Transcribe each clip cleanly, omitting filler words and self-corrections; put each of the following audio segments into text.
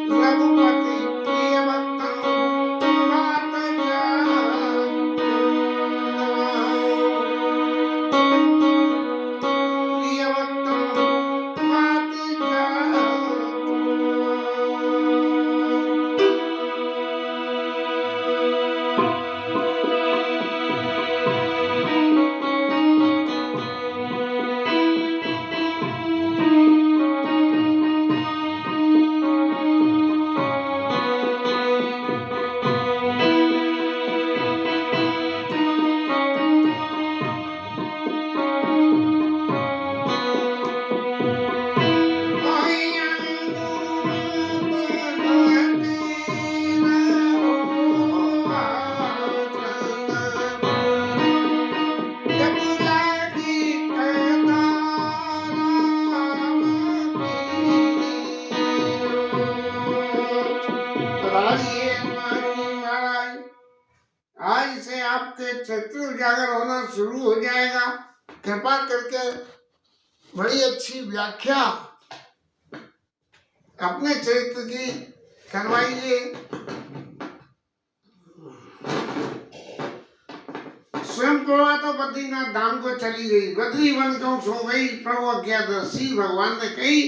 रघुपति प्रिय भक्तम मात प्रिय भक्तम मात आज से आपके चरित्र उजागर होना शुरू हो जाएगा। कृपा करके बड़ी अच्छी व्याख्या अपने चरित्र की करवाइए। स्वयं प्रभा तो बद्रीनाथ धाम को चली गई। बद्री वन को सो गई प्रभु अज्ञादर्शी। भगवान ने कही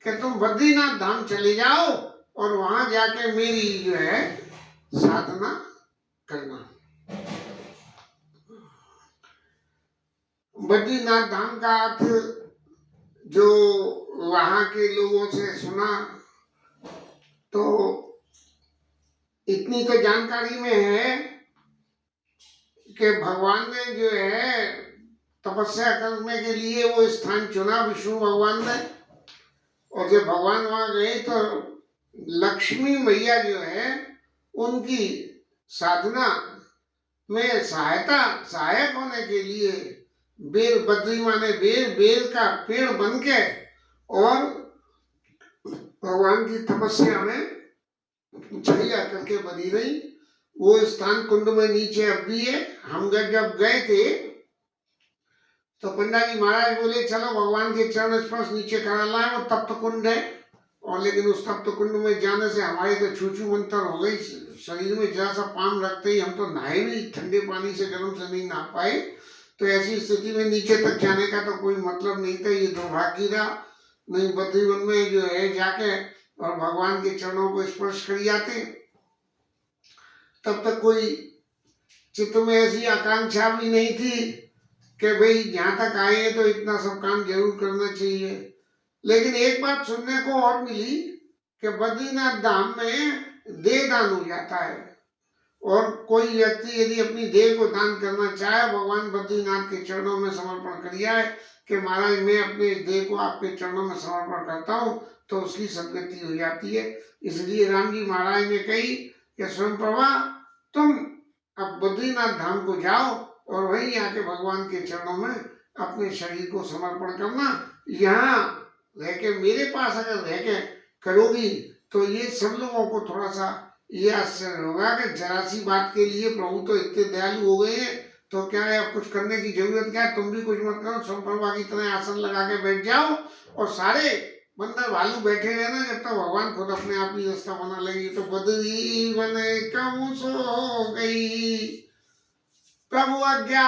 कि तुम बद्रीनाथ धाम चले जाओ और वहां जाके मेरी जो है साधना करना। बद्रीनाथ धाम का अर्थ जो वहां के लोगों से सुना तो इतनी तो जानकारी में है कि भगवान ने जो है तपस्या करने के लिए वो स्थान चुना विष्णु भगवान ने। और जब भगवान वहां गए तो लक्ष्मी मैया जो है उनकी साधना में सहायक होने के लिए बेर बद्री माने बेर का पेड़ बन के और भगवान की तपस्या में छाया करके बनी रही। वो स्थान कुंड में नीचे अब भी है। हम जब गए थे तो पंडा जी महाराज बोले चलो भगवान के चरण स्पर्श नीचे करा लाए। वो तप्त कुंड है और लेकिन उस तप्त कुंड में जाने से हमारी तो छूछू मंतर हो गई। शरीर में जरा सा पान रखते ही हम तो नहाए नहीं, ठंडे पानी से गर्म से नहीं नहा पाए। तो ऐसी स्थिति में नीचे तक जाने का तो कोई मतलब नहीं था। ये दुर्भाग्य था। नहीं बद्रीवन में जो है जाके और भगवान के चरणों को स्पर्श कर जाते। तब तक कोई चित्त में ऐसी आकांक्षा भी नहीं थी कि भाई यहाँ तक आए हैं तो इतना सब काम जरूर करना चाहिए। लेकिन एक बात सुनने को और मिली कि बद्रीनाथ धाम में देह दान हो जाता है और कोई व्यक्ति यदि अपनी देह को दान करना चाहे, भगवान बद्रीनाथ के चरणों में समर्पण कर जाए कि महाराज मैं अपने देह को आपके चरणों में समर्पण करता हूँ, तो उसकी सदगति हो जाती है। इसलिए राम जी महाराज ने कही कि स्वयं प्रभा तुम अब बद्रीनाथ धाम को जाओ और वहीं आके भगवान के चरणों में अपने शरीर को समर्पण करना। यहाँ रह के मेरे पास अगर रह के करोगी तो ये सब लोगों को थोड़ा सा ये आश्चर्य होगा कि जरा सी बात के लिए प्रभु तो इतने दयालु हो गए हैं, तो क्या है अब कुछ करने की जरूरत क्या है। तुम भी कुछ मत करो, स्वयं की तरह आसन लगा के बैठ जाओ और सारे बंदर भालू बैठे रहना जब तक भगवान खुद अपने आप ही रास्ता बना लेंगे। तो बद्री वन कम सो गई प्रभु आज्ञा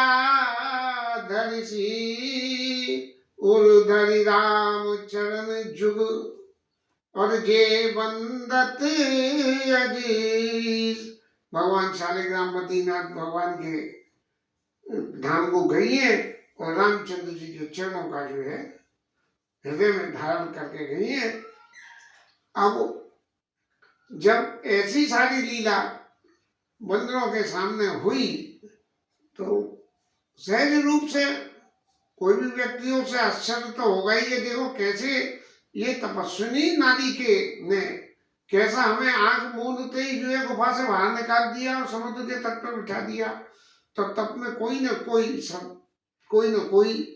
धरिसी उर्धरि राम चरण जुग और जे बंदत अजीज। भगवान शालिग्राम बद्रीनाथ भगवान के धाम को गई है और रामचंद्र जी के चरणों का जो है हृदय में धारण करके गई है। अब जब ऐसी सारी लीला बंदरों के सामने हुई तो सहज रूप से कोई भी व्यक्तियों से आश्चर्य तो होगा ही। ये देखो कैसे ये तपस्विनी नारी के ने कैसा हमें आंख मूंदते ही जो है गुफा से बाहर निकाल दिया और समुद्र के तट पर बिठा दिया। तो तब में कोई न कोई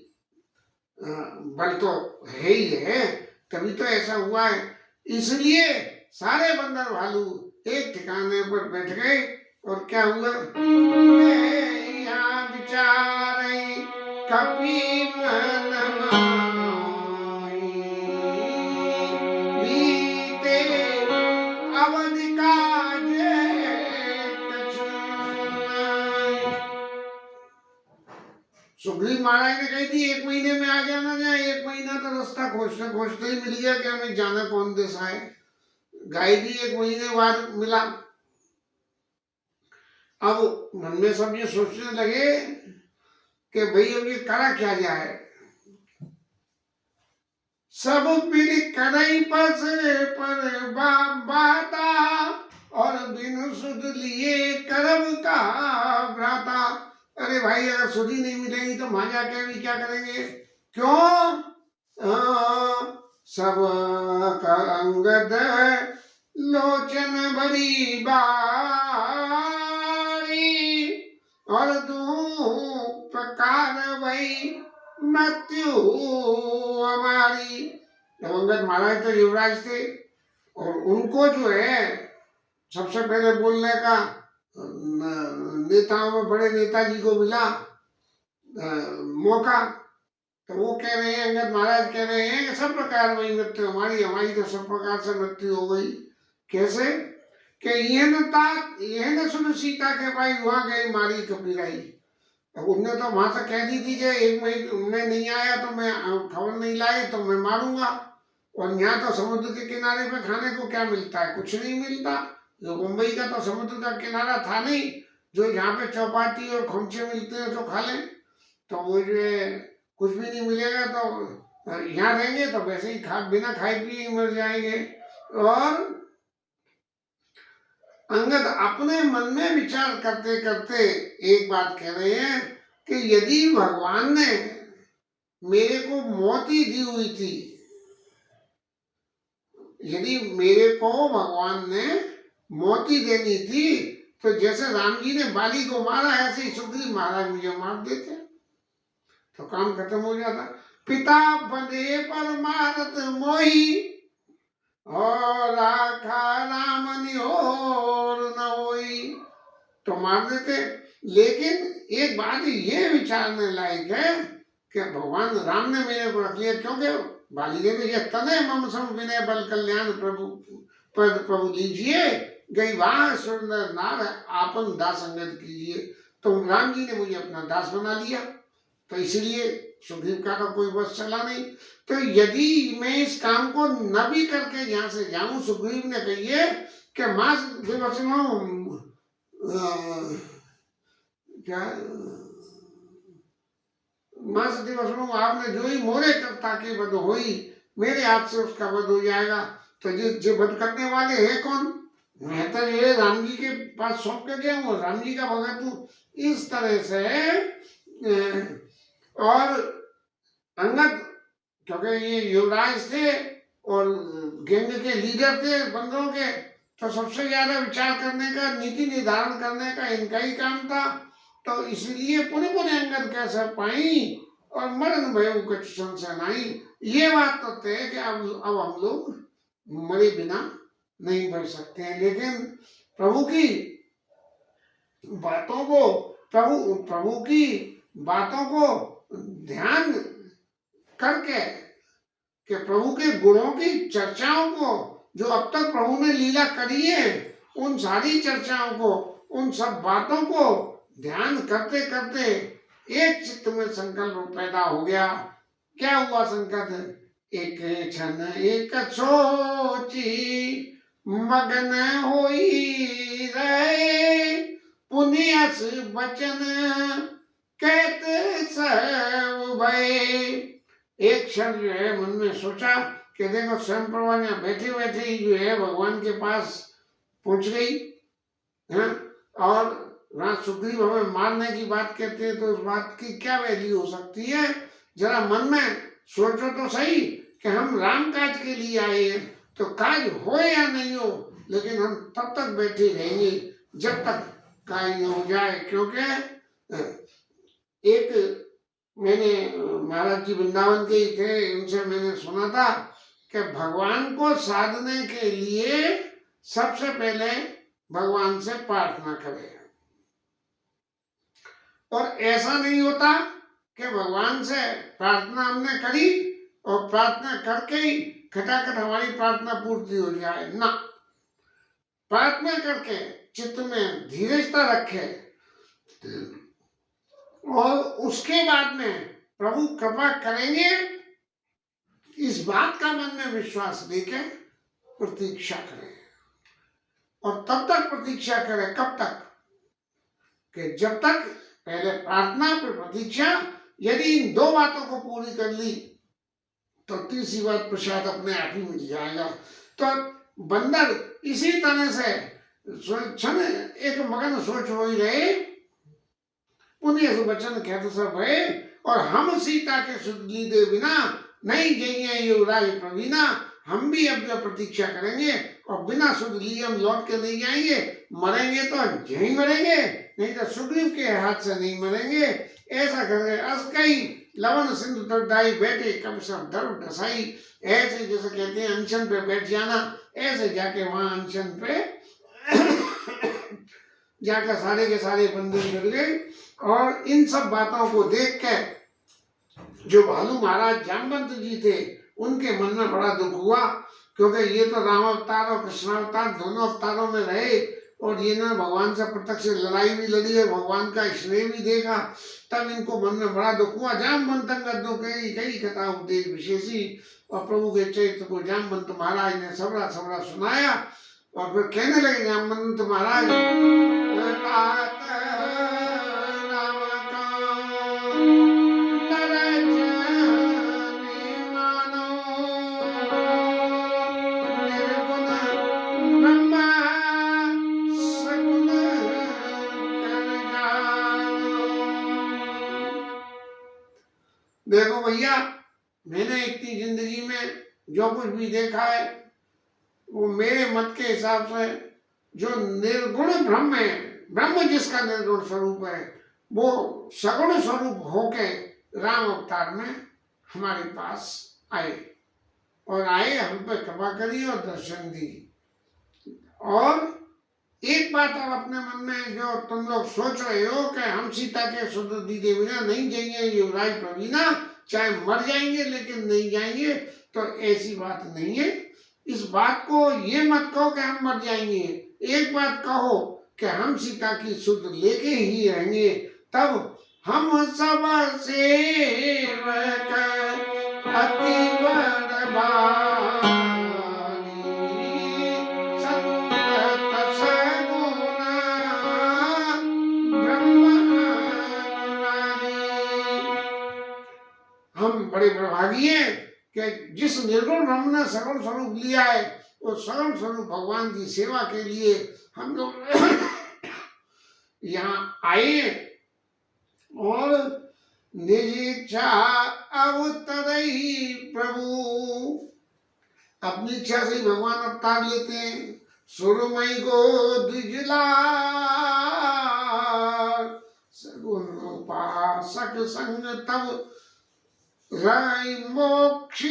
बल तो है ही है, तभी तो ऐसा हुआ है। इसलिए सारे बंदर भालू एक ठिकाने पर बैठ गए और क्या हुआ, मैं यहाँ विचारई कपि मन माही, बीते अवधि काजे कछु नाहि। सुग्रीव महाराज ने कही थी 1 महीने में आ जाना जाए, 1 महीना तो रास्ता खोजते खोजते ही मिल गया कि हमें जाना कौन दिशा है। गाइड भी 1 महीने बाद मिला। अब मन में सब ये सोचने लगे कि भाई अब ये करा क्या जाए। सब पीढ़ी करई पस पर बाता, और बिनु सुध लिए करब का भ्राता। अरे भाई अगर सुध ही नहीं मिलेगी तो वहां जाके भी क्या करेंगे, क्यों? सब कर अंगद लोचन बड़ी बारी, और दू प्रकार वही मृत्यु हमारी। अंगद महाराज तो युवराज थे और उनको जो है सबसे पहले बोलने का नेताओं में बड़े नेताजी को मिला मौका। तो वो कह रहे हैं, अंगद महाराज कह रहे हैं कि सब प्रकार वही मृत्यु हमारी, हमारी तो सब प्रकार से मृत्यु हो गई। कैसे कि यह न सुन सीता के भाई वहां गई मारी कपिराई। अब उनने तो वहां से कह दी थी कि 1 महीने में नहीं आया तो मैं खबर नहीं लाई तो मैं मारूंगा। और यहाँ तो समुद्र के किनारे पे खाने को क्या मिलता है, कुछ नहीं मिलता। जो मुंबई का तो समुद्र का किनारा था नहीं, जो यहाँ पे चौपाटी और खुमचे मिलते हैं तो खा लें। तो वो जो है कुछ भी नहीं मिलेगा तो यहाँ रहेंगे तो वैसे ही बिना खाए पिए मर जाएंगे। और अंगद अपने मन में विचार करते करते एक बात कह रहे हैं कि यदि भगवान ने मेरे को मौत ही दी हुई थी, यदि मेरे को भगवान ने मौत ही देनी थी, तो जैसे राम जी ने बाली को मारा ऐसे ही सुग्रीव महाराज मुझे मार देते तो काम खत्म हो जाता। पिता बंदे पर मारत मोही, और राखा राम निहोर न होई, तो मार देते। लेकिन एक बात ये विचारने लायक है कि भगवान राम ने मेरे को रख लिया, क्योंकि बाली ने तो ये तने मम सम विनय बल कल्याण प्रभु पद प्रभु लीजिए, गई वाह सुंदर नार आपन दास अंगद कीजिए। तो राम जी ने मुझे अपना दास बना लिया, तो इसलिए सुग्रीव का तो कोई बस चला नहीं। तो यदि मैं इस काम को न भी करके यहाँ से जाऊं, सुग्रीव ने कहिए कि मास दिवस क्या मास दिवस आपने जो ही मोरे करता के वध होई, मेरे हाथ से उसका वध हो जाएगा। तो जो वध करने वाले हैं कौन? मैं तो ये राम जी के पास सौंप के गया हूँ, राम जी का भगत हूँ। इस तरह से और अंगद क्योंकि ये युवराज थे और गैंग के लीडर थे बंदरों के, तो सबसे ज्यादा विचार करने का, नीति निर्धारण करने का इनका ही काम था। तो इसलिए पुनः पुनः अंगद कह सब पाई, और मरण भयो कछु संशय नहीं। ये बात तो तय कि अब हम लोग मरे बिना नहीं बच सकते हैं। लेकिन प्रभु की बातों को प्रभु की बातों को ध्यान करके कि प्रभु के गुणों की चर्चाओं को, जो अब तक प्रभु ने लीला करी है, उन सारी चर्चाओं को, उन सब बातों को ध्यान करते करते एक चित्त में संकल्प पैदा हो गया। क्या हुआ संकल्प? एक क्षण एक सोची मगन होई रहे, पुनियस बचन कहते सब भय। एक क्षण जो है मन में सोचा कि देखो स्वयं प्रभा ने बैठे बैठे ही जो है भगवान के पास पहुंच गई है, और वहां सुग्रीव हमें मारने की बात कहते हैं, तो उस बात की क्या वैल्यू हो सकती है? जरा मन में सोचो तो सही कि हम राम काज के लिए आए हैं, तो काज हो या नहीं हो, लेकिन हम तब तक बैठे रहेंगे जब तक काज हो जाए। क्योंकि एक मैंने महाराज जी वृंदावन के ही थे, उनसे मैंने सुना था कि भगवान को साधने के लिए सबसे पहले भगवान से प्रार्थना करें। और ऐसा नहीं होता कि भगवान से प्रार्थना हमने करी और प्रार्थना करके ही खटाखट हमारी प्रार्थना पूर्ति हो जाए ना। प्रार्थना करके चित्त में धीरजता रखे और उसके बाद में प्रभु कृपा करेंगे, इस बात का मन में विश्वास लेके प्रतीक्षा करें। और तब तक प्रतीक्षा करें, कब तक? कि जब तक पहले प्रार्थना फिर प्रतीक्षा, यदि इन दो बातों को पूरी कर ली तो तीसरी बात प्रसाद अपने आप ही मिल जाएगा। तो बंदर इसी तरह से क्षण एक मगन सोच हो ही रहे, पुण्य वचन कहते सब है, और हम सीता के सुध लीदे बिना नहीं जाइए युवराज प्रवीणा। हम भी अब जो प्रतीक्षा करेंगे और बिना सुध लिए हम लौट के नहीं जाएंगे। मरेंगे तो यहीं मरेंगे, नहीं तो सुग्रीव के हाथ से नहीं मरेंगे। ऐसा करके अस कई लवन सिंधु तटदाई बैठे कब सब धर्म ढसाई। ऐसे जैसे कहते हैं अनशन पे बैठ जाना, ऐसे जाके वहां अनशन पे जाकर सारे के सारे बंधन मिल गए। और इन सब बातों को देख के जो भालू महाराज जामवंत जी थे उनके मन में बड़ा दुख हुआ, क्योंकि ये तो राम अवतार और कृष्ण अवतार दोनों अवतारों में रहे और ये ने भगवान से प्रत्यक्ष लड़ाई भी लड़ी है, भगवान का स्नेह भी देखा। तब इनको मन में बड़ा दुख हुआ। जामवंत कई कथा उपदेश विशेषी, और प्रभु के चरित्र को जामवंत महाराज ने सबरा सबरा सुनाया। और फिर कहने लगे जामवंत महाराज, देखो भैया, मैंने इतनी जिंदगी में जो कुछ भी देखा है वो मेरे मत के हिसाब से जो निर्गुण ब्रह्म है, ब्रह्म जिसका निर्गुण स्वरूप है, वो सगुण स्वरूप होके राम अवतार में हमारे पास आए और आए, हम पे कृपा करी और दर्शन दी। और एक बात और अपने मन में जो तुम लोग सोच रहे हो कि हम सीता के सुध दीदे बिना नहीं जाएंगे युवराज प्रवीणा, चाहे मर जाएंगे लेकिन नहीं जाएंगे, तो ऐसी बात नहीं है। इस बात को ये मत कहो कि हम मर जाएंगे, एक बात कहो कि हम सीता की सुध लेके ही रहेंगे। तब हम सब सेवक अति बड़ भारी, हम बड़े प्रभागी हैं कि जिस निर्गुण ब्रह्म ने सगुण स्वरूप लिया है, वो सगुण स्वरूप भगवान की सेवा के लिए हम लोग यहाँ आए। और निज इच्छा अवतरई प्रभु, अपनी इच्छा से ही भगवान अवतार लेते हैं। सुरमई को द्विजला सगुण उपासक संग तब राय मोक्ष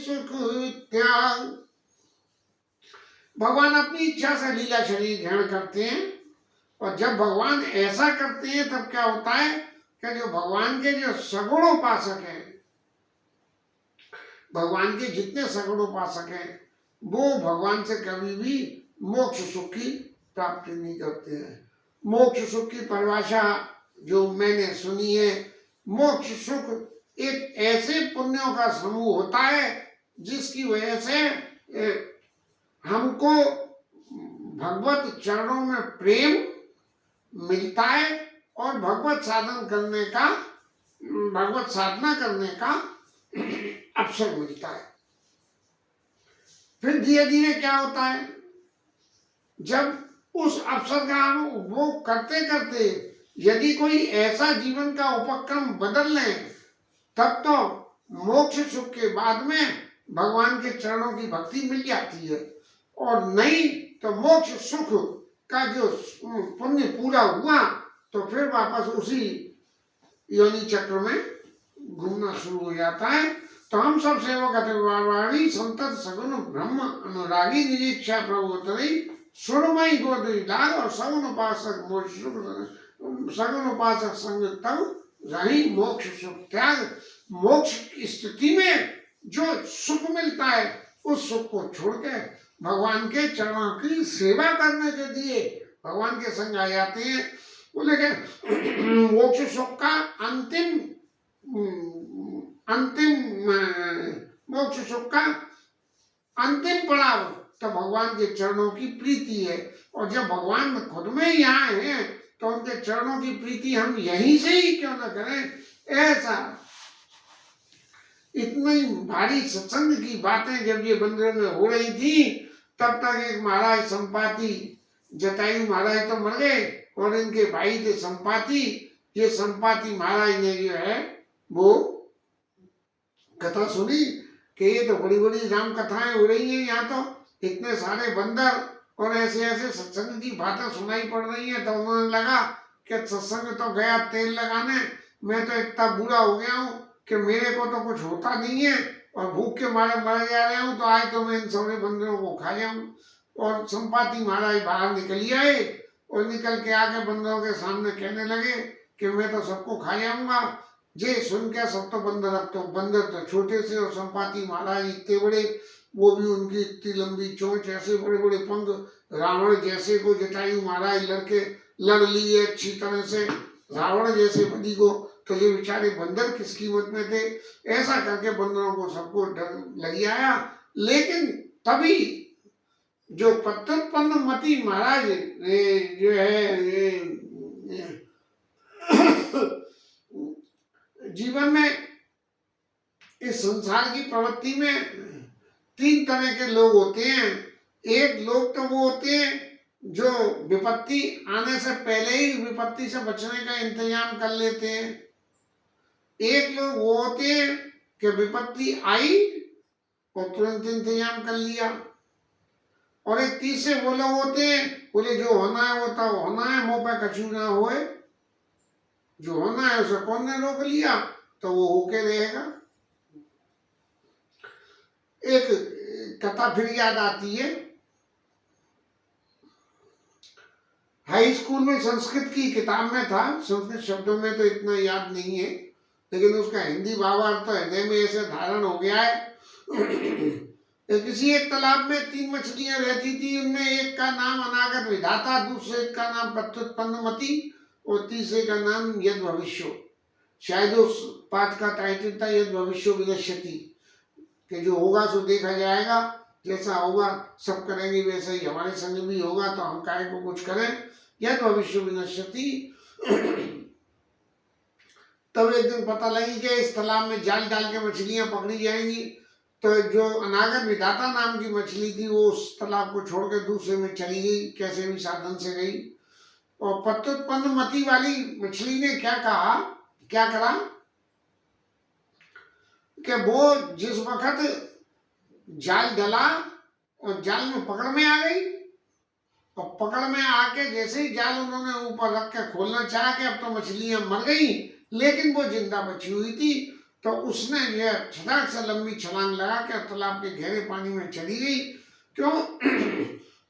सुख त्याग। भगवान अपनी इच्छा से लीला शरीर ग्रहण करते हैं, और जब भगवान ऐसा करते हैं तब क्या होता है कि जो भगवान के जो सगुण उपासक हैं, भगवान के जितने सगुण उपासक हैं, वो भगवान से कभी भी मोक्ष सुख की प्राप्ति नहीं करते हैं। मोक्ष सुख की परिभाषा जो मैंने सुनी है, मोक्ष सुख एक ऐसे पुण्यों का समूह होता है जिसकी वजह से हमको भगवत चरणों में प्रेम मिलता है और भगवत साधन करने का, भगवत साधना करने का अवसर मिलता है। फिर धीरे धीरे क्या होता है, जब उस अवसर का हम उपभोग करते करते यदि कोई ऐसा जीवन का उपक्रम बदल लें, तब तो मोक्ष सुख के बाद में भगवान के चरणों की भक्ति मिल जाती है। और नहीं तो मोक्ष सुख का जो पुण्य पूरा हुआ तो फिर वापस उसी योनि चक्र में घूमना शुरू हो जाता है। तो हम सब सेवक संतत सगुण ब्रह्म अनुरागी निरीक्षा प्रभुतरी सुरमई गोदरी लाग और सगुन उपासक सगुन उपासक संग तब रही मोक्ष सुख त्याग। मोक्ष की स्थिति में जो सुख मिलता है उस सुख को छोड़ के भगवान के चरणों की सेवा करने के लिए भगवान के संग आ जाते हैं। बोले कि मोक्ष सुख का अंतिम मोक्ष सुख का अंतिम पड़ाव तो भगवान के चरणों की प्रीति है। और जब भगवान खुद में यहाँ है तो उनके चरणों की प्रीति हम यहीं से ही क्यों न करें। ऐसा इतनी भारी सत्संग की बातें जब ये मंदिर में हो रही थी तब तक एक महाराज संपाति, जटायु महाराज तो मर गए और इनके भाई थे संपाति। ये संपाति महाराज ने जो है वो कथा सुनी कि ये तो बड़ी बड़ी राम कथाएं हो रही हैं, यहाँ तो इतने सारे बंदर और ऐसे ऐसे सत्संग की बातें सुनाई पड़ रही हैं। तो उन्होंने लगा कि सत्संग तो गया तेल लगाने, मैं तो इतना बूढ़ा हो गया हूँ कि मेरे को तो कुछ होता नहीं है और भूख के मारे मर जा रहा हूँ, तो आज तो मैं इन सारे बंदरों को खा जाऊँ। और संपाति महाराज बाहर निकल आए और निकल के आके बंदरों के सामने कहने लगे कि मैं तो सबको खा जाऊंगा। जे सुन के सब तो बंदर तो छोटे से और संपाति महाराज इतने बड़े, वो भी उनकी इतनी लंबी चोंच, ऐसे बड़े बड़े पंख, रावण जैसे को जटायु महाराज लड़के लड़ लिए अच्छी तरह से रावण जैसे बदी को। तो ये बेचारे बंदर किस कीमत में थे। ऐसा करके बंदरों को सबको डर लग आया। लेकिन तभी जो प्रत्युत्पन्न मति महाराज जो है जीवन में इस संसार की प्रवृत्ति में तीन तरह के लोग होते हैं। एक लोग तो वो होते हैं जो विपत्ति आने से पहले ही विपत्ति से बचने का इंतजाम कर लेते हैं। एक लोग वो होते हैं कि विपत्ति आई और तुरंत इंतजाम कर लिया। और एक तीसरे वो लोग होते हैं बोले जो होना है वो तो होना है, मुंह पे कछू ना होए, जो होना है उसे कौन ने रोक लिया तो वो होके रहेगा। एक कथा फिर याद आती है, हाई स्कूल में संस्कृत की किताब में था, संस्कृत शब्दों में तो इतना याद नहीं है, लेकिन उसका हिंदी भावार्थ तो हृदय में ऐसे धारण हो गया है। किसी एक तालाब में तीन मछलियां रहती थी, उनमें एक का नाम अनागत विधाता, दूसरे का नाम प्रत्युत्पन्न मति और तीसरे का नाम यद भविष्य। शायद उस पाठ का टाइटल था यद भविष्य विनश्यति, कि जो होगा सो देखा जाएगा, जैसा होगा सब करेंगे वैसा ही हमारे संग भी होगा, तो हम काहे को कुछ करें, यद भविष्य विनश्यति। तब एक दिन पता लगी कि इस तालाब में जाल डाल के मछलियां पकड़ी जाएंगी। तो जो अनागत विधाता नाम की मछली थी वो उस तालाब को छोड़ के दूसरे में चली गई, कैसे भी साधन से गई। और प्रत्युत्पन्न मति वाली मछली ने क्या करा कि वो जिस वक्त जाल डला और जाल में पकड़ में आ गई, और पकड़ में आके जैसे ही जाल उन्होंने ऊपर रख के खोलना चाहा कि अब तो मछलियां मर गई, लेकिन वो जिंदा बची हुई थी, तो उसने यह छटाक से लंबी छलांग लगा के तालाब के गहरे पानी में चली गई। क्यों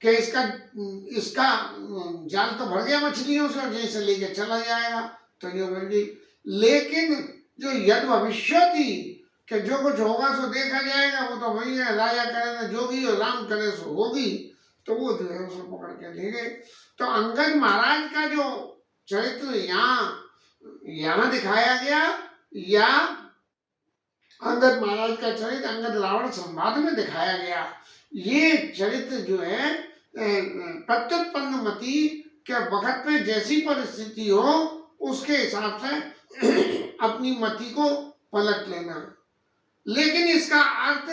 कि इसका जाल तो भर गया मछलियों से और जैसे लेके चला जाएगा तो ये मर गई। लेकिन जो यद भविष्य थी कि जो कुछ होगा सो देखा जाएगा, वो तो वही है, राजा करे ना जोगी और राम करे सो होगी, तो वो जो है उसे पकड़ के ले गए। तो अंगद महाराज का जो चरित्र यहाँ दिखाया गया, या अंगद महाराज का चरित्र अंगद रावण संवाद में दिखाया गया, ये चरित्र जो है प्रत्युत्पन्न मति के वक्त पे जैसी परिस्थिति हो उसके हिसाब से अपनी मति को पलट लेना। लेकिन इसका अर्थ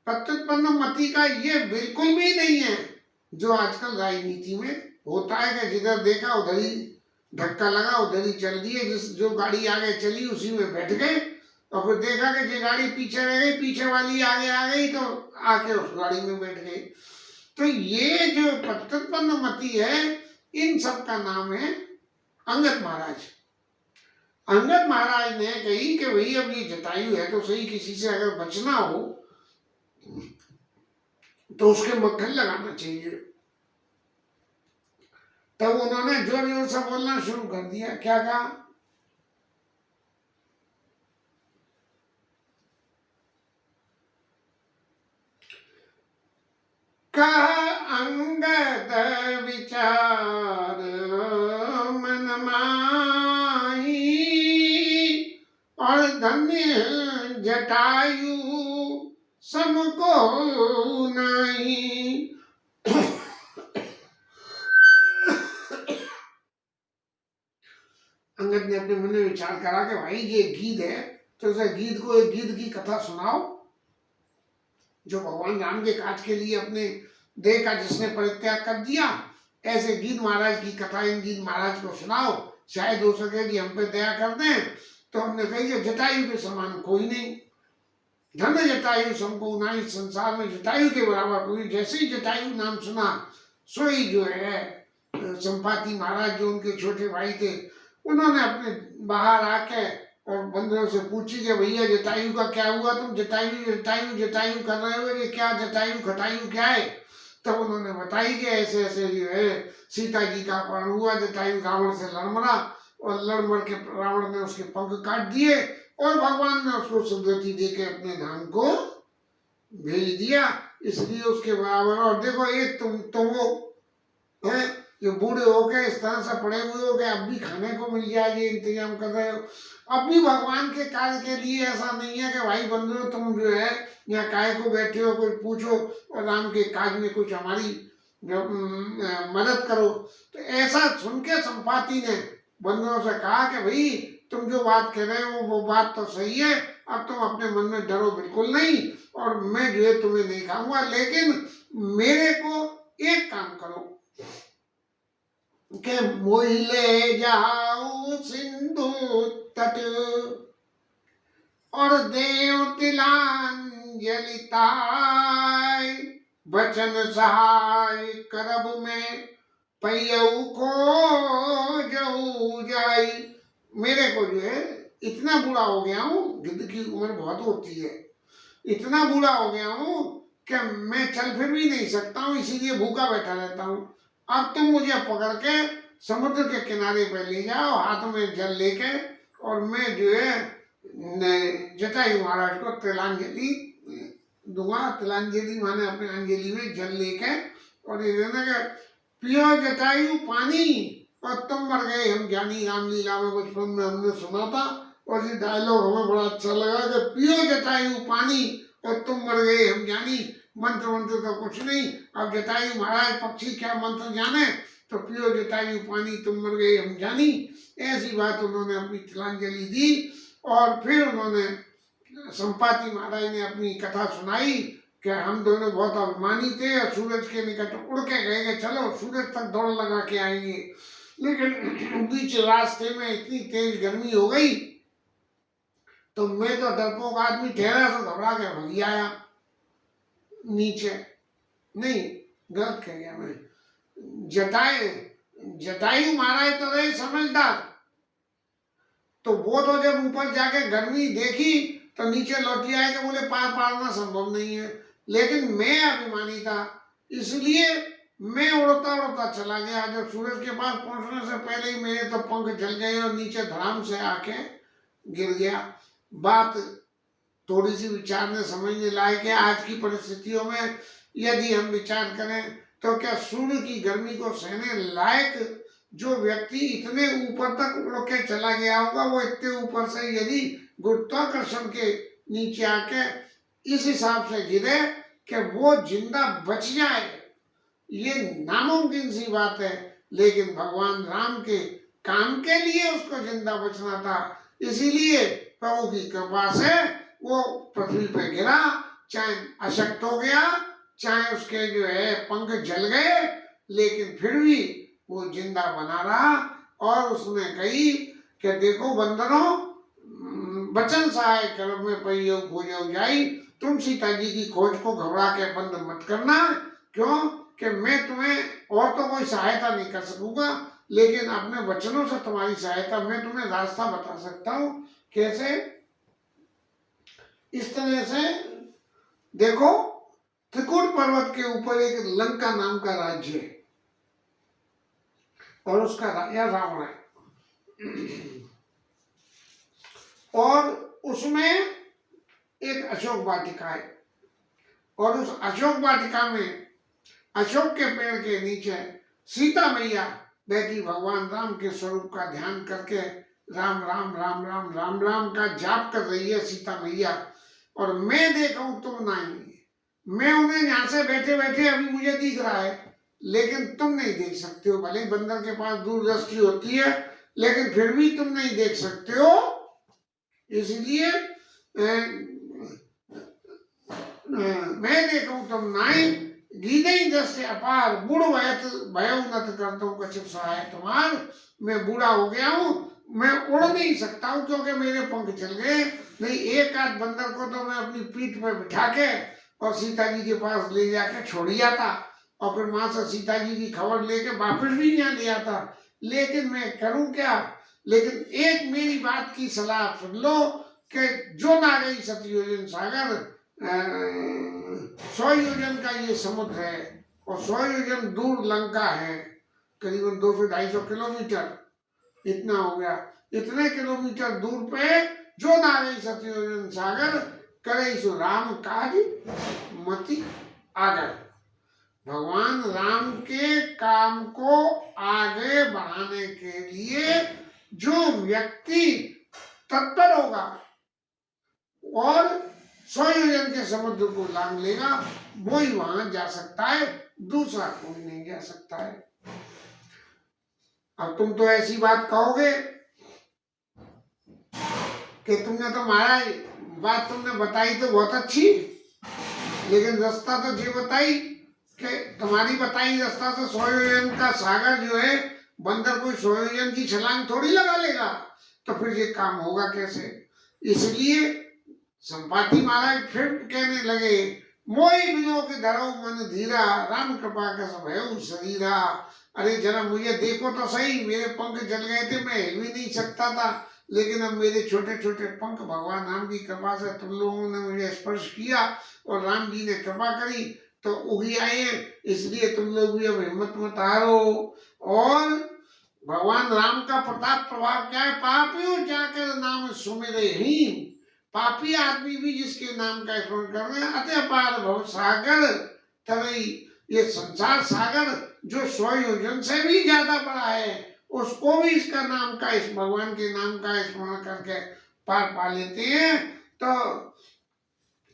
प्रत्युत्पन्न मति का ये बिल्कुल भी नहीं है जो आजकल राजनीति में होता है कि जिधर देखा उधर ही धक्का लगा, उधर ही चल दिए, जो गाड़ी आगे चली उसी में बैठ गए, और फिर देखा कि जो गाड़ी पीछे रह गई, पीछे वाली आगे आ गई तो आके उस गाड़ी में बैठ गई। तो ये जो प्रत्युत्पन्न मति है, इन सब का नाम है अंगद महाराज। अंगद महाराज ने कही कि भाई अब ये जटायु है तो सही, किसी से अगर बचना हो तो उसके मक्खन लगाना चाहिए। तब उन्होंने जोर जोर से बोलना शुरू कर दिया। क्या कहा? कहा अंगद विचार मन माही, और धन्य जटायु समको नहीं। अंगद ने अपने मन में विचार करा कि भाई ये गीध है, तो उसे गीध को एक गीध की कथा सुनाओ, जो भगवान राम के काज के लिए अपने देह का जिसने परित्याग कर दिया, ऐसे गीध महाराज की कथा इन गीध महाराज को सुनाओ, शायद हो सके कि हम पे दया कर दें। तो हमने कही जटायु के समान कोई नहीं, धन्य जटायु समको नाई, संसार में जटायु के बराबर कोई। जैसे ही जटायु नाम सुना, सोई जो है संपाति महाराज जो उनके छोटे भाई थे, उन्होंने अपने बाहर आके और बंदरों से पूछी कि भैया जटायु का क्या हुआ, तुम जटायु जटायु जटायु कर रहे हो, ये क्या जटायु खटायु क्या है? तब उन्होंने बताई कि ऐसे ऐसे जो है सीता जी का अपहरण हुआ, जटायु रावण से लड़ मरा, और लड़ मर के रावण ने उसके पंख काट दिए, और भगवान ने उसको सुदृति दे के अपने धाम को भेज दिया, इसलिए उसके बराबर। और देखो एक तुम तो वो है जो बूढ़े हो गए इस तरह से पड़े हुए हो गए, अब भी खाने को मिल जाए ये इंतजाम कर रहे हो। अब भी भगवान के कार्य के लिए ऐसा नहीं है कि भाई बंधुओं तुम जो है यहाँ काय को बैठे हो, कुछ पूछो और राम के काज में कुछ हमारी मदद करो। तो ऐसा सुन के संपाति ने बंधुओं से कहा कि भाई तुम जो बात कह रहे हो वो बात तो सही है, अब तुम अपने मन में डरो बिल्कुल नहीं, और मैं जो है तुम्हें नहीं खाऊंगा, लेकिन मेरे को एक काम करो के मोहिले जाओ सिंधु तट, और देव तिलांजलि ताय, बचन सहाय करब में पैयऊ को जाऊ जाई। मेरे को जो है इतना बूढ़ा हो गया हूँ, गिद्ध की उम्र बहुत होती है, इतना बूढ़ा हो गया हूँ कि मैं चल फिर भी नहीं सकता हूँ, इसीलिए भूखा बैठा रहता हूँ। अब तुम मुझे पकड़ के समुद्र के किनारे पर ले जाओ हाथ में जल लेके, और मैं जो है जटायु महाराज को तिलांजलि दूंगा। तिलांजलि माने अपने अंजलि में जल लेके, और ये देना कि पियो जटायु पानी और तुम मर गए हम ज्ञानी। रामलीला में बचपन में हमने सुना था, और ये डायलॉग हमें बड़ा अच्छा लगा कि पियो जटायु पानी और तुम मर गए हम ज्ञानी। मंत्र मंत्र तो कुछ नहीं, अब जटायु महाराज पक्षी क्या मंत्र जाने, तो पियो जटायु पानी तुम मर गए हम जानी। ऐसी बात उन्होंने अपनी तिलांजलि दी, और फिर उन्होंने संपाति महाराज ने अपनी कथा सुनाई कि हम दोनों बहुत अभिमानी थे, और सूरज के निकट उड़ के गए कि चलो सूरज तक दौड़ लगा के आएंगे, लेकिन बीच रास्ते में इतनी तेज गर्मी हो गई, तो मैं तो डरपोक आदमी ठहरा तो घबरा के भगी आया नीचे। नहीं, गलत कह गया मैं। जटायु महाराज तो रहे समझदार, तो वो तो जब ऊपर जाके गर्मी देखी तो नीचे लौटी आए कि बोले पार पारना संभव नहीं है, लेकिन मैं अभिमानी था, इसलिए मैं उड़ता उड़ता चला गया। जब सूरज के पास पहुंचने से पहले ही मेरे तो पंख जल गए और नीचे धड़ाम से आके गिर गया। बात थोड़ी सी विचारने समझने लायक है। आज की परिस्थितियों में यदि हम विचार करें तो क्या सूर्य की गर्मी को सहने लायक जो व्यक्ति इतने ऊपर तक उड़ के चला गया होगा, वो इतने ऊपर से यदि गुरुत्वाकर्षण के नीचे आके इस हिसाब से गिरे कि वो जिंदा बच जाए, ये नामुमकिन सी बात है। लेकिन भगवान राम के काम के लिए उसको जिंदा बचना था, इसीलिए प्रभु की कृपा से वो पृथ्वी पे गिरा, चाहे अशक्त हो गया, चाहे उसके जो है पंख जल गए, लेकिन फिर भी वो जिंदा बना रहा। और उसने कही कि देखो बंदरों, बचन सहाय कर्म में पैयो खोजो जाई, तुम सीता जी की खोज को घबरा के बंद मत करना। क्यों कि मैं तुम्हें और तो कोई सहायता नहीं कर सकूंगा, लेकिन अपने वचनों से तुम्हारी सहायता, मैं तुम्हें रास्ता बता सकता हूँ। कैसे? इस तरह से देखो, त्रिकुट पर्वत के ऊपर एक लंका नाम का राज्य है, और उसका राजा रावण है। और उसमें एक अशोक वाटिका है, और उस अशोक वाटिका में अशोक के पेड़ के नीचे सीता मैया बैठी भगवान राम के स्वरूप का ध्यान करके राम राम राम राम राम राम का जाप कर रही है सीता मैया। और मैं देखा हूं तुम नहीं, मैं उन्हें यहां से बैठे बैठे अभी मुझे दिख रहा है, लेकिन तुम नहीं देख सकते हो। भले ही बंदर के पास दूरदृष्टि होती है, लेकिन फिर भी तुम नहीं देख सकते हो। इसलिए मैं देखूं तुम नाई, गीदई दृश्य अपार, बूढ़ वयत भयउ नत करतु कछुक सहाय तुम्हार। मैं बूढ़ा हो गया हूँ, मैं उड़ नहीं सकता हूँ क्योंकि मेरे पंख चल गए। नहीं, एक आध बंदर को तो मैं अपनी पीठ पे बिठा के और सीता जी के पास ले जाके छोड़ था, और फिर वहां से सीता जी की खबर लेके वापस भी यहाँ ले आता। लेकिन मैं करूं क्या? लेकिन एक मेरी बात की सलाह सुन लो कि जो ना गई सतयोजन सागर, 100 योजन का ये समुद्र है, और 100 योजन दूर लंका है, करीबन 200-250 किलोमीटर इतना हो गया। इतने किलोमीटर दूर पे जो ना गई सतयोजन सागर, करे सो राम काज मति आगर। भगवान राम के काम को आगे बढ़ाने के लिए जो व्यक्ति तत्पर होगा और 100 योजन के समुद्र को लांग लेगा, वो ही वहां जा सकता है, दूसरा कोई नहीं जा सकता है। अब तुम तो ऐसी बात कहोगे कि तुमने तो महाराज बात तुमने बताई तो बहुत अच्छी, लेकिन रास्ता तो ये बताई कि तुम्हारी बताई रास्ता तो 100 योजन का सागर जो है, बंदर कोई 100 योजन की छलांग थोड़ी लगा लेगा, तो फिर ये काम होगा कैसे? इसलिए संपाति महाराज फिर कहने लगे, मोई बिलो के धरो मन धीरा, राम कृपा का सब है शरीरा। अरे जरा मुझे देखो तो सही, मेरे पंख जल गए थे, मैं हिल भी नहीं सकता था, लेकिन अब मेरे छोटे छोटे पंख भगवान राम की कृपा से तुम लोगों ने मुझे स्पर्श किया और राम जी ने कृपा करी तो उगी आए हैं। इसलिए तुम लोग भी अब हिम्मत मत हारो। और भगवान राम का प्रताप प्रभाव क्या है? पापियों जाकर नाम सुमिरे ही, पापी आदमी भी जिसके नाम का स्मरण कर रहे हैं, अति अपार भव सागर तरई, ये संसार सागर जो 100 योजन से भी ज्यादा बड़ा है, उसको भी इसका नाम का, इस भगवान के नाम का स्मरण करके पार पा लेते हैं। तो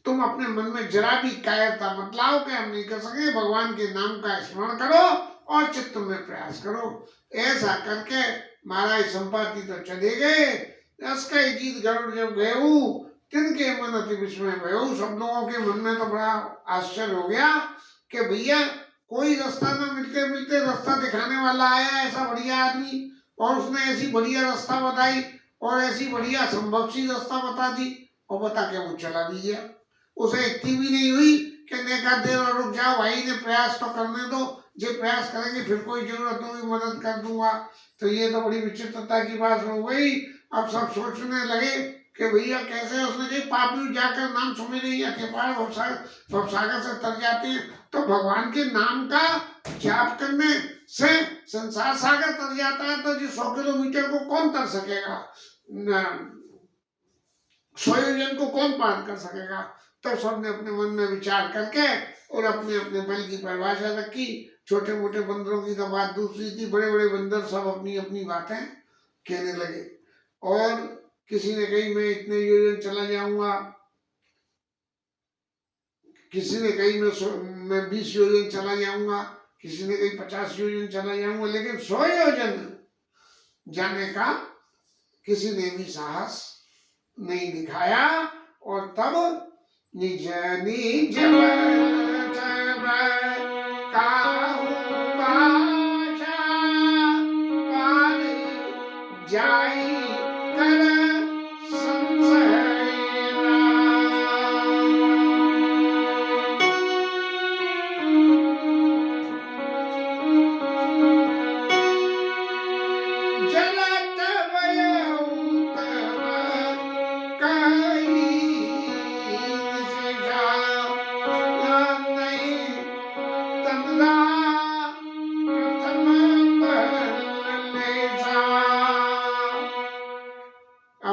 तुम अपने मन में जरा भी कायरता मत लाओ कि हम नहीं कर सके, भगवान के नाम का स्मरण करो और चित्त में प्रयास करो। ऐसा करके महाराज संपाति तो चले गए। इसका गीत गरुड़ जब गयऊ, तिनके मन अति विस्मय भयऊ। सब लोगों के मन में तो बड़ा आश्चर्य हो गया कि भैया कोई रास्ता न मिलते मिलते रास्ता दिखाने वाला आया, ऐसा बढ़िया आदमी, और उसने ऐसी बढ़िया रास्ता बताई और ऐसी बढ़िया संभव सी रास्ता बता दी, और बता के वो चला भी गया। उसे इतनी भी नहीं हुई कि ने कहा देर और रुक जाओ भाई ने प्रयास तो करने दो, जो प्रयास करेंगे फिर कोई जरूरत होगी मदद कर दूंगा। तो ये तो बड़ी विचित्रता की बात हो गई। अब सब सोचने लगे कि भैया कैसे, उसने कही पापी जाकर नाम सुमिरे ही के पार भवसागर से तर जाते हैं। तो भगवान के नाम का जाप करने से संसार सागर तर जाता है, तो जो 100 किलोमीटर को कौन तर सकेगा, 100 योजन को कौन पार कर सकेगा? तो सबने अपने मन में विचार करके और अपने अपने बल की परिभाषा रखी। छोटे मोटे बंदरों की तो बात दूसरी थी, बड़े बड़े बंदर सब अपनी अपनी बातें कहने लगे। और किसी ने कही मैं इतने योजन चला जाऊंगा, किसी ने कही मैं 20 योजन चला जाऊंगा, किसी ने कही 50 योजन चला जाऊंगा, लेकिन 100 योजन जाने का किसी ने भी साहस नहीं दिखाया। और तब निज निज जाई कर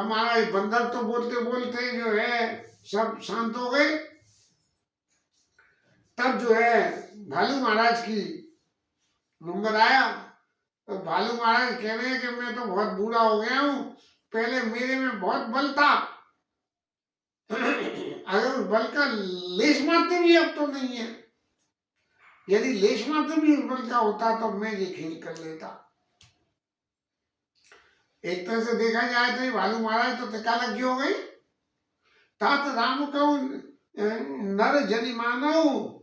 महाराज बंदर तो बोलते बोलते जो है सब शांत हो गए। तब जो है भालू महाराज की नंबर आया, तो भालू महाराज कह रहे हैं कि मैं तो बहुत बूढ़ा हो गया हूँ, पहले मेरे में बहुत बल था, अगर उस बल का लेश मात्र भी अब तो नहीं है, यदि लेश मात्र भी उस बल का होता तो मैं ये खेल कर लेता। एक तरह से देखा जाए तो भालू महाराज तो तिकालज्ञ हो गए। तात राम कहूँ नर जनि मानव,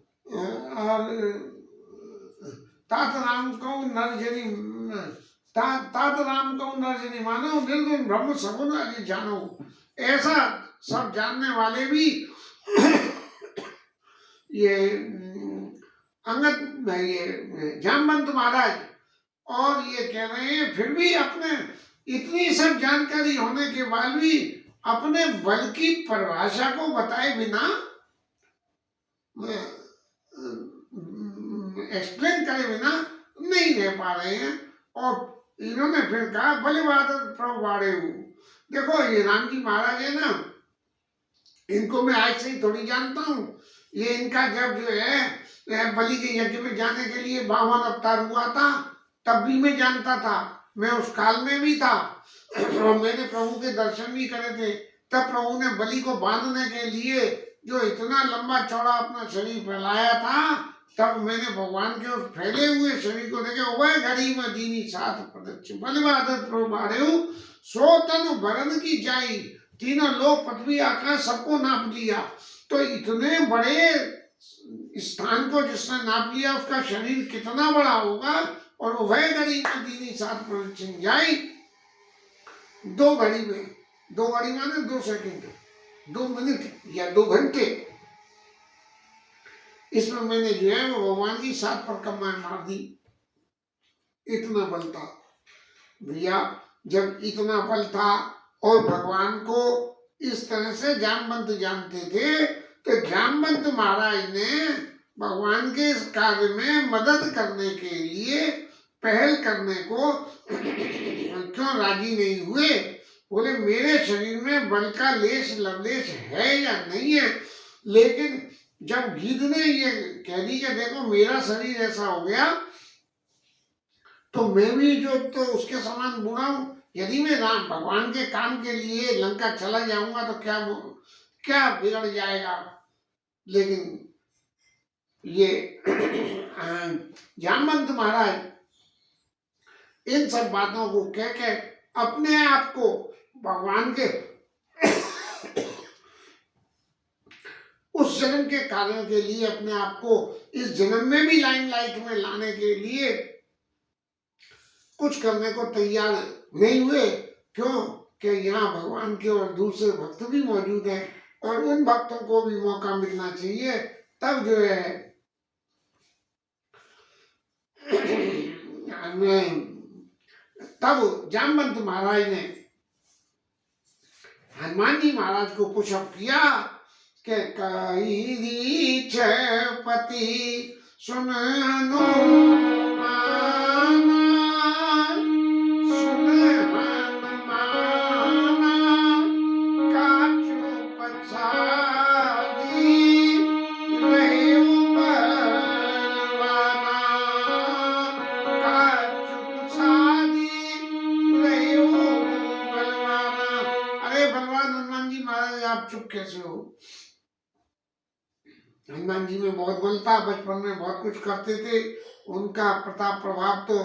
और तात राम कहूँ नर जनि तात राम कहूँ नर जनि मानव, निर्गुण ब्रह्म सगुण अति जानो। ऐसा सब जानने वाले भी ये अंगद ये जामवंत महाराज और ये कह रहे हैं, फिर भी अपने इतनी सब जानकारी होने के बाद भी अपने बल की परिभाषा को बताए बिना, एक्सप्लेन करे बिना नहीं रह पा रहे हैं। और इन्होंने फिर कहा बले बहादुर प्रभु बाड़े हूँ। देखो ये राम जी महाराज है ना, इनको मैं आज से ही थोड़ी जानता हूँ। ये इनका जब जो है बलि के यज्ञ में जाने के लिए 52 अवतार हुआ था, तब भी मैं जानता था, मैं उस काल में भी था और मैंने प्रभु के दर्शन भी करे थे। तब प्रभु ने बलि को बांधने के लिए जो इतना लंबा चौड़ा अपना शरीर फैलाया था, तब मैंने भगवान के उस फैले हुए शरीर को देखे, वह घड़ी में दीनी साथ प्रदक्ष बल बहादुर प्रभु बाड़े सो तनु भरन की जाई, तीनों लोग पृथ्वी आकाश सबको नाप लिया। तो इतने बड़े स्थान को जिसने नाप लिया, उसका शरीर कितना बड़ा होगा। और वह घड़ी में दीनी साथ प्रदक्षिण जाई, 2 घड़ी में, 2 घड़ी माने 2 सेकंड, 2 मिनट या 2 घंटे, इसमें मैंने जो है वो भगवान की 7 परिक्रमाएं मार दी। इतना बल था भैया। जब इतना बल था और भगवान को इस तरह से जामवंत जानते थे, तो जामवंत महाराज ने भगवान के इस कार्य में मदद करने के लिए, पहल करने को क्यों राजी नहीं हुए। बोले मेरे शरीर में बल का लेश लवलेश है या नहीं है, लेकिन जब गिद्ध ने ये कह दी कि देखो मेरा शरीर ऐसा हो गया, तो मैं भी जो तो उसके समान बूढ़ा हूँ, यदि मैं राम भगवान के काम के लिए लंका चला जाऊंगा तो क्या बिगड़ जाएगा। लेकिन ये जामवंत महाराज इन सब बातों को कह के अपने आप को भगवान के उस जन्म के कार्यों के लिए, अपने आप को इस जन्म में भी लाइमलाइट में लाने के लिए कुछ करने को तैयार नहीं हुए। क्यों कि यहाँ भगवान के और दूसरे भक्त भी मौजूद हैं, और उन भक्तों को भी मौका मिलना चाहिए। तब जो है तब जामवंत महाराज ने हनुमान जी महाराज को पुशअप किया कि कई पति सुन हनुमान, सुन हनुमान काचू पछादी रहे बलवाना, काचू पछादी रहे बलवाना। अरे बलवान हनुमान जी महाराज आप चुप कैसे हो। हनुमान जी में बहुत बल था, बचपन में बहुत कुछ करते थे, उनका प्रताप प्रभाव तो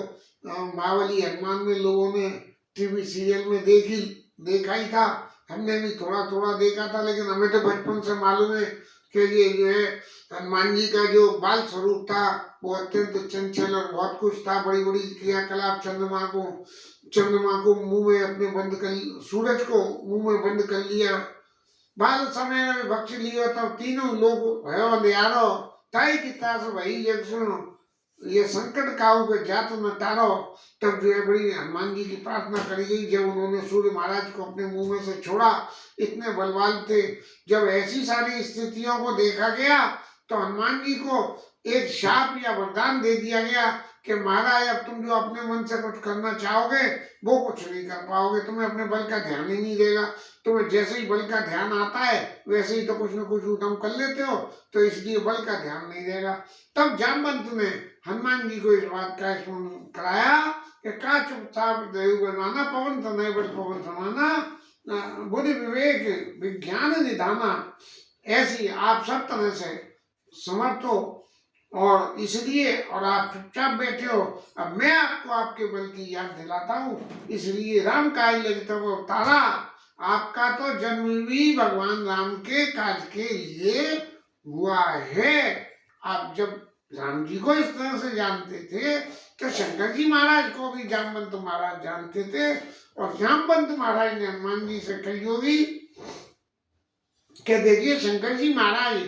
महाबली हनुमान में लोगों ने टीवी सीरियल में देखा ही था। हमने भी थोड़ा थोड़ा देखा था, लेकिन हमें तो बचपन से मालूम है कि ये जो है हनुमान जी का जो बाल स्वरूप था वो अत्यंत चंचल और बहुत कुछ था। बड़ी बड़ी क्रियाकलाप, चंद्रमा को मुंह में अपने बंद कर, सूरज को मुंह में बंद कर लिया, बाल समय में बख्श लियो, तब तीनों लोग भयो निहारो, ताई की तास वही जग सुनो, ये संकट काऊ के जात में तारो। तब जो है बड़ी हनुमान जी की प्रार्थना करी गई। जब उन्होंने सूर्य महाराज को अपने मुंह में से छोड़ा, इतने बलवान थे। जब ऐसी सारी स्थितियों को देखा गया तो हनुमान जी को एक शाप या वरदान दे दिया गया कि महाराज अब तुम जो अपने मन से कुछ करना चाहोगे वो कुछ नहीं कर पाओगे, तुम्हें अपने बल का ध्यान ही नहीं देगा। तुम्हें जैसे ही बल का ध्यान आता है वैसे ही तो कुछ न कुछ उद्यम कर लेते हो, तो इसलिए बल का ध्यान नहीं देगा। तब जामवंत ने हनुमान जी को इस बात का स्मरण कराया कि का चुपचाप देव बनाना, पवन तनय बल पवन समाना, बुद्धि विवेक विज्ञान निधाना, ऐसी आप सब तरह से समर्थ हो और इसलिए और आप चुपचाप बैठे हो। अब मैं आपको आपके बल की याद दिलाता हूँ। इसलिए राम काज लगे तब अवतारा, आपका तो जन्म भी भगवान राम के काज के लिए हुआ है। आप जब राम जी को इस तरह से जानते थे तो शंकर जी महाराज को भी जामवंत महाराज जानते थे, और जामवंत महाराज ने हनुमान जी से कही होगी कि देखिए शंकर जी महाराज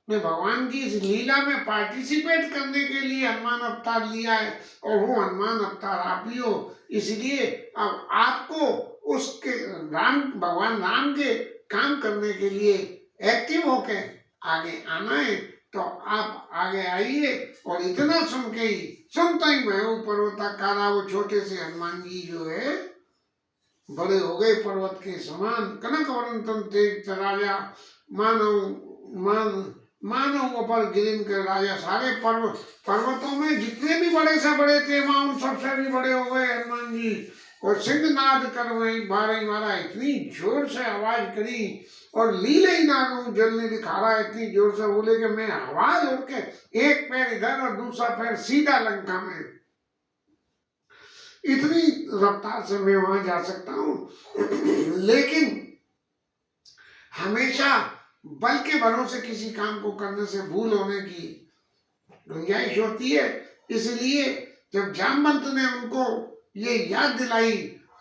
ने भगवान की इस लीला में पार्टिसिपेट करने के लिए हनुमान अवतार लिया है, और वो हनुमान अवतार आप ही हो। इसलिए अब आपको उसके राम भगवान राम के काम करने के लिए एक्टिव होके आगे आना है। तो आप आगे आइए। और इतना सुन के ही सुनता ही मैं पर्वताकारा, वो छोटे से हनुमान जी जो है बड़े हो गए पर्वत के समान। कनक वरण तन तेज राजा, मानव अपर गिरिन के राजा। सारे पर्वतों में जितने भी बड़े से बड़े थे वहां उन सबसे भी बड़े हो गए हनुमान जी। और सिंहनाद कर वही बारह मारा, इतनी जोर से आवाज करी, और लीले ही नागों जलने दिखा रहा, इतनी जोर से बोले कि मैं आवाज उड़ के एक पैर इधर और दूसरा पैर सीधा लंका में, इतनी रफ्तार से मैं वहां जा सकता हूं। लेकिन हमेशा बल के भरोसे किसी काम को करने से भूल होने की गुंजाइश होती है। इसलिए जब जामवंत ने उनको ये याद दिलाई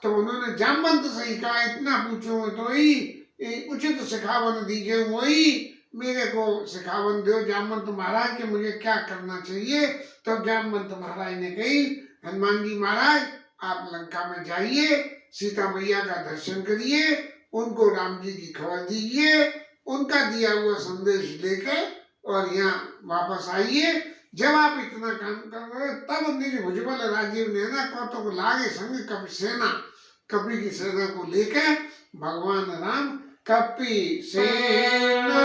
तो उन्होंने जामवंत से ही कहा, इतना पूछो तो ही उचित सिखावन दीजिए, वही मेरे को सिखावन दो जामवंत महाराज के मुझे क्या करना चाहिए। तब जामवंत महाराज ने कही, हनुमान जी महाराज आप लंका में जाइए, सीता मैया का दर्शन करिए, उनको राम जी की खबर दीजिए, उनका दिया हुआ संदेश लेकर और यहाँ वापस आइए। जब आप इतना काम कर रहे तब निज भुजबल राजीव नैना कौतुक लागे संग कपि सेना, कपि की सेना को लेकर भगवान राम कपि सेना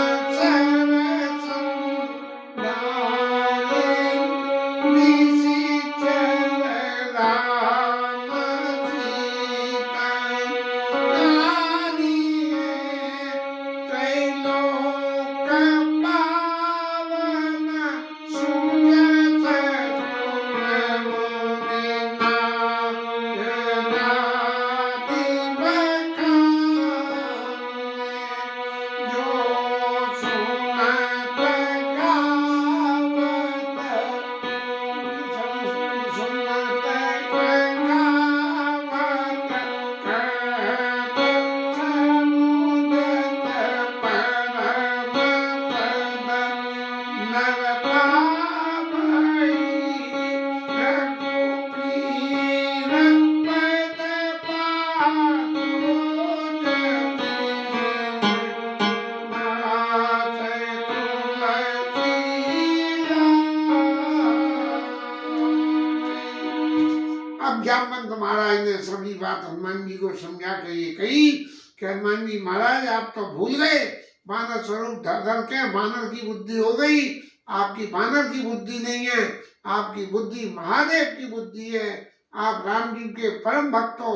जामवंत महाराज ने सभी बात हनुमान जी को समझा के ये कही कि हनुमान जी महाराज आप तो भूल गए, बानर स्वरूप धर धर के बानर की बुद्धि हो गई। आपकी बानर की बुद्धि नहीं है, आपकी बुद्धि महादेव की बुद्धि है। आप राम जी के परम भक्त हो,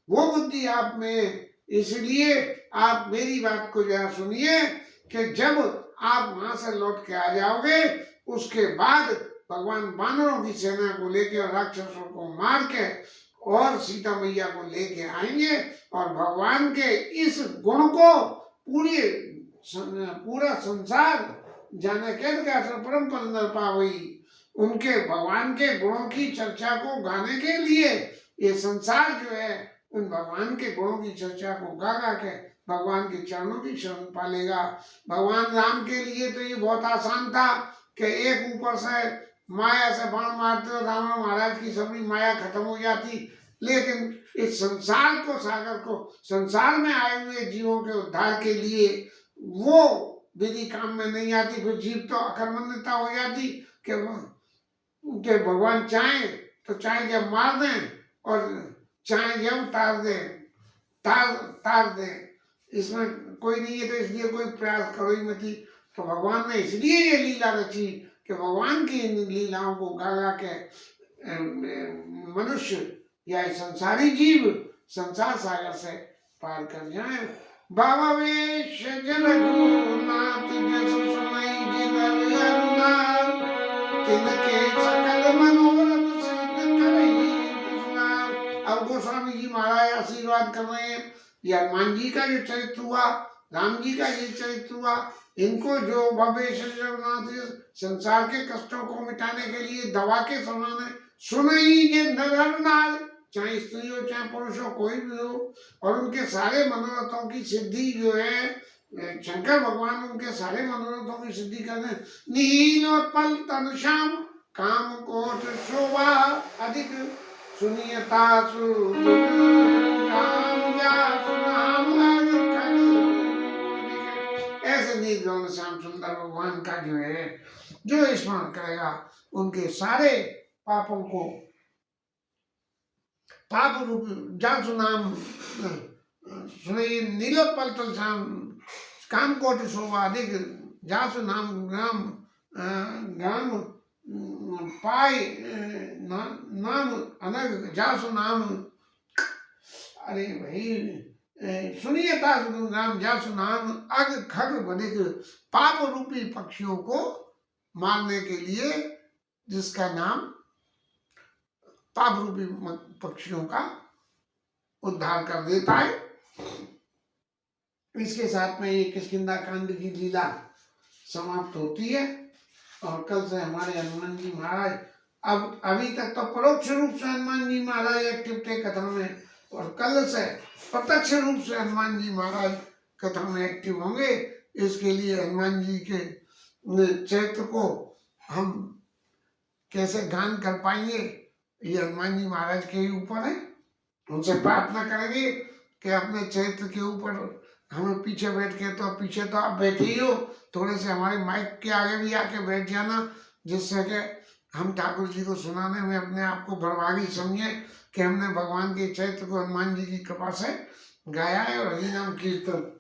वो बुद्धि आप में। इसलिए आप मेरी बात को जरा सुनिए कि जब आप वहां से लौट के आ जाओगे उसके बाद भगवान बानरों की सेना को लेके और राक्षसों को मार के और सीता मैया को लेके आएंगे, और भगवान के इस गुण को पूरा संसार जाने के परम पर पावई, उनके भगवान के गुणों की चर्चा को गाने के लिए ये संसार जो है उन भगवान के गुणों की चर्चा को गा गा के भगवान के चरणों की शरण पालेगा। भगवान राम के लिए तो ये बहुत आसान था कि एक ऊपर से माया से बाण मारते तो राम महाराज की सभी माया खत्म हो जाती। लेकिन इस संसार को, सागर को, संसार में आए हुए जीवों के उद्धार के लिए वो विधि काम में नहीं आती। फिर जीव तो अकर्मण्यता हो जाती कि कि भगवान चाहे तो चाहे जब मार दें और चाहे जब तार दे, तार दे, इसमें कोई नहीं है। तो इसलिए कोई प्रयास करो ही मत। तो भगवान ने इसलिए ये लीला रची कि भगवान की इन लीलाओं को गा गा के मनुष्य या संसारी जीव संसार सागर से पार कर जाए। बाबा वेश जन गुरुनाथ जस सुनई जिनर अरुणार, तिनके सकल मनोरथ सिद्ध करई तुझनार। अब गोस्वामी जी महाराज आशीर्वाद कर रहे हैं। ये हनुमान जी का जो चरित्र हुआ, राम जी का ये चरित्र हुआ, इनको जो भव्य श्री जगन्नाथ संसार के कष्टों को मिटाने के लिए दवा के समान है। सुनई जे नर नार, चाहे स्त्री हो चाहे पुरुष हो, कोई भी हो, और उनके सारे मनोरथों की सिद्धि जो है शंकर भगवान उनके सारे मनोरथों की सिद्धि करने। नील और पल तन श्याम काम कोट शोभा अधिक, सुनियता ऐसे नील श्याम सुंदर भगवान का जो है जो स्मरण करेगा उनके सारे पापों को, पाप रूप जासु नाम सुनिए नीलोत्पल तल श्याम काम कोटि शोभा अधिक, जासु नाम ग्राम ग्राम पाय नाम अनग, जासु नाम, अरे भाई सुनिए तासु नाम जासु नाम अग खग बधिक, पाप रूपी पक्षियों को मारने के लिए जिसका नाम पाप रूपी पक्षियों का उद्धार कर देता है। इसके साथ में ये किष्किंधा कांड की लीला समाप्त होती है। और कल से हमारे हनुमान जी महाराज, अब अभी तक तो परोक्ष रूप से हनुमान जी महाराज एक्टिव थे कथा में, और कल से प्रत्यक्ष रूप से हनुमान जी महाराज कथा में एक्टिव होंगे। इसके लिए हनुमान जी के चरित्र को हम कैसे गान कर पाएंगे, ये हनुमान जी महाराज के ही ऊपर है। उनसे प्रार्थना करेंगे कि अपने चरित्र के ऊपर हमें पीछे बैठ के, तो पीछे तो आप बैठे ही हो, थोड़े से हमारे माइक के आगे भी आके बैठ जाना, जिससे कि हम ठाकुर जी को सुनाने में अपने आप को बड़भागी समझे कि हमने भगवान के चरित्र को हनुमान जी की कृपा से गाया है। और हरि नाम कीर्तन